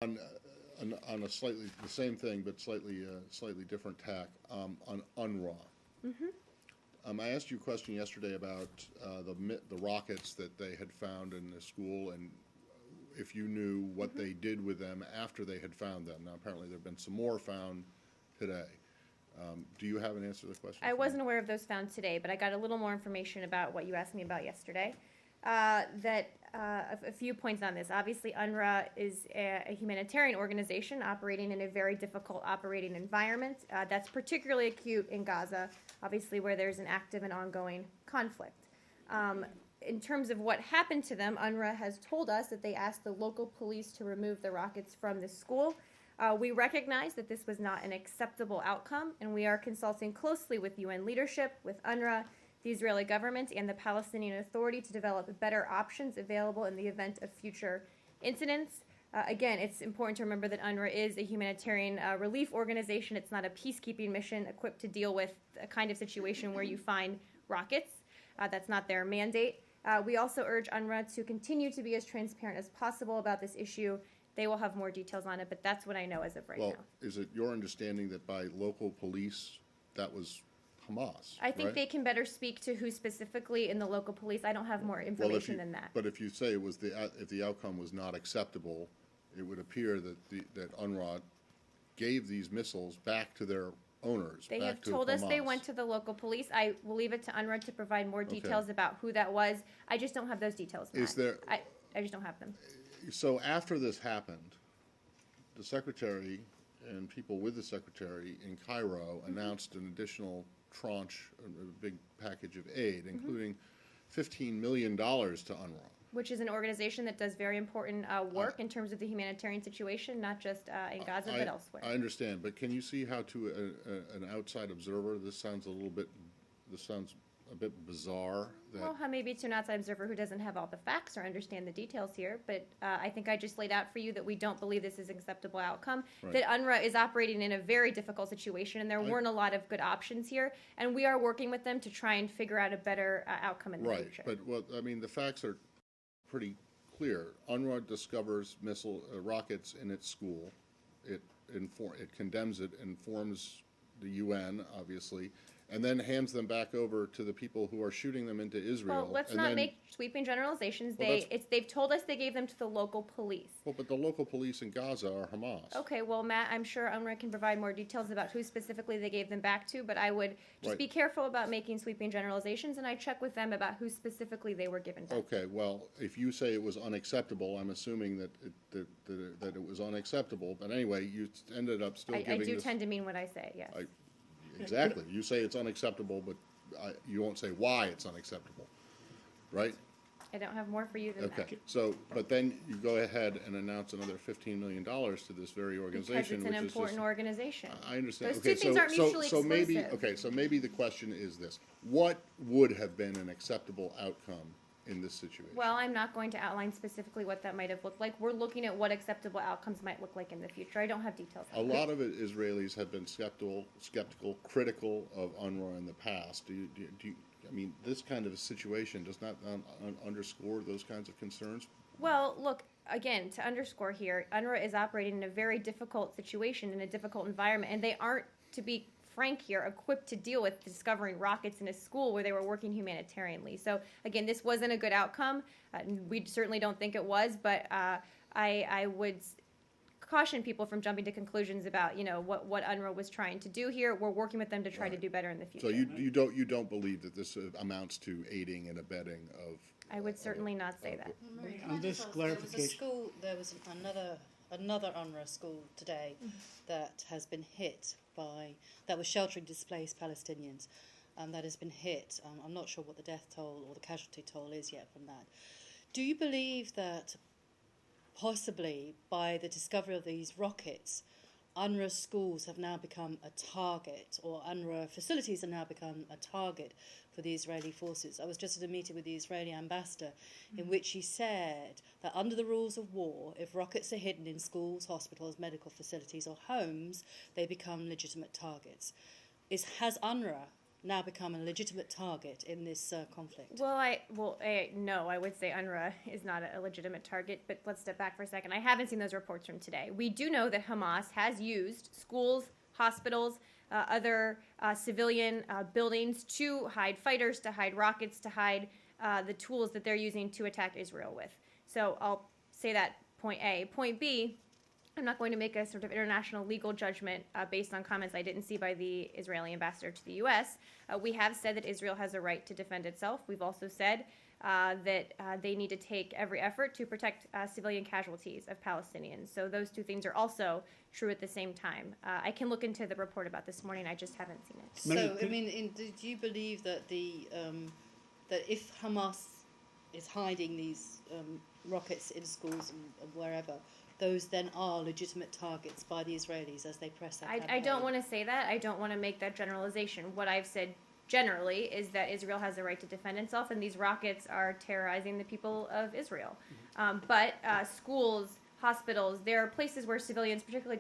On, on a slightly, the same thing, but slightly different tack, on UNRWA. I asked you a question yesterday about the rockets that they had found in the school, and if you knew what they did with them after they had found them. Now, apparently there have been some more found today. Do you have an answer to the question? I wasn't aware of those found today, but I got a little more information about what you asked me about yesterday. A few points on this. Obviously, UNRWA is a humanitarian organization operating in a very difficult operating environment. That's particularly acute in Gaza, obviously, where there's an active and ongoing conflict. In terms of what happened to them, UNRWA has told us that they asked the local police to remove the rockets from the school. We recognize that this was not an acceptable outcome, and we are consulting closely with UN leadership, with UNRWA, the Israeli government, and the Palestinian Authority to develop better options available in the event of future incidents. Again, it's important to remember that UNRWA is a humanitarian relief organization. It's not a peacekeeping mission equipped to deal with a kind of situation where you find rockets. That's not their mandate. We also urge UNRWA to continue to be as transparent as possible about this issue. They will have more details on it, but that's what I know as of right now. Well, is it your understanding that by local police, that was Hamas? I think right? they can better speak to who specifically in the local police. I don't have more information than that. But if you say it was if the outcome was not acceptable, it would appear that that UNRWA gave these missiles back to their owners. They have told us they went to the local police. I will leave it to UNRWA to provide more details about who that was. I just don't have those details, Matt. Is there? I just don't have them. So after this happened, the secretary and people with the secretary in Cairo announced an additional tranche, a big package of aid, including $15 million to UNRWA. Which is an organization that does very important work in terms of the humanitarian situation, not just in Gaza, but elsewhere. I understand, but can you see how to an outside observer, this sounds a bit bizarre? Well, maybe to an outside observer who doesn't have all the facts or understand the details here, but I think I just laid out for you that we don't believe this is an acceptable outcome, that UNRWA is operating in a very difficult situation, and there weren't a lot of good options here, and we are working with them to try and figure out a better outcome in the future. Right, but the facts are pretty clear. UNRWA discovers rockets in its school. It condemns it, informs the UN, obviously, and then hands them back over to the people who are shooting them into Israel. Well, let's not make sweeping generalizations. They've told us they gave them to the local police. Well, but the local police in Gaza are Hamas. Okay, well, Matt, I'm sure UNRWA can provide more details about who specifically they gave them back to, but I would just be careful about making sweeping generalizations, and I check with them about who specifically they were given back. Okay, well, if you say it was unacceptable, I'm assuming that it was unacceptable. But anyway, you ended up still giving I do tend to mean what I say, yes. Exactly. You say it's unacceptable, but you won't say why it's unacceptable, right? I don't have more for you than that. Okay. So, but then you go ahead and announce another $15 million to this very organization, because it's an important organization. I understand. Those two things aren't mutually exclusive. So maybe the question is this: what would have been an acceptable outcome in this situation? Well, I'm not going to outline specifically what that might have looked like. We're looking at what acceptable outcomes might look like in the future. I don't have details. A lot of Israelis have been skeptical, critical of UNRWA in the past. This kind of a situation does not underscore those kinds of concerns? Well, look, again, to underscore here, UNRWA is operating in a very difficult situation, in a difficult environment, and they aren't, to be frank here, equipped to deal with discovering rockets in a school where they were working humanitarianly. So, again, this wasn't a good outcome. We certainly don't think it was, but I would caution people from jumping to conclusions about what UNRWA was trying to do here. We're working with them to try to do better in the future. So you don't believe that this amounts to aiding and abetting of? I would certainly not say that. On this clarification, there was another UNRWA school today that has been hit that was sheltering displaced Palestinians. That has been hit. I'm not sure what the death toll or the casualty toll is yet from that. Do you believe that possibly by the discovery of these rockets, UNRWA schools have now become a target, or UNRWA facilities have now become a target for the Israeli forces? I was just at a meeting with the Israeli ambassador in which he said that under the rules of war, if rockets are hidden in schools, hospitals, medical facilities or homes, they become legitimate targets. Has UNRWA now become a legitimate target in this conflict? No, I would say UNRWA is not a legitimate target, but let's step back for a second. I haven't seen those reports from today. We do know that Hamas has used schools, hospitals, other civilian buildings to hide fighters, to hide rockets, to hide the tools that they're using to attack Israel with. So I'll say that point A. Point B, I'm not going to make a sort of international legal judgment based on comments I didn't see by the Israeli ambassador to the U.S. We have said that Israel has a right to defend itself. We've also said that they need to take every effort to protect civilian casualties of Palestinians. So those two things are also true at the same time. I can look into the report about this morning. I just haven't seen it. So, I mean, do you believe that that if Hamas is hiding these rockets in schools and wherever, those then are legitimate targets by the Israelis as they press that campaign? I don't want to say that. I don't want to make that generalization. What I've said generally is that Israel has the right to defend itself, and these rockets are terrorizing the people of Israel. But schools, hospitals, there are places where civilians, particularly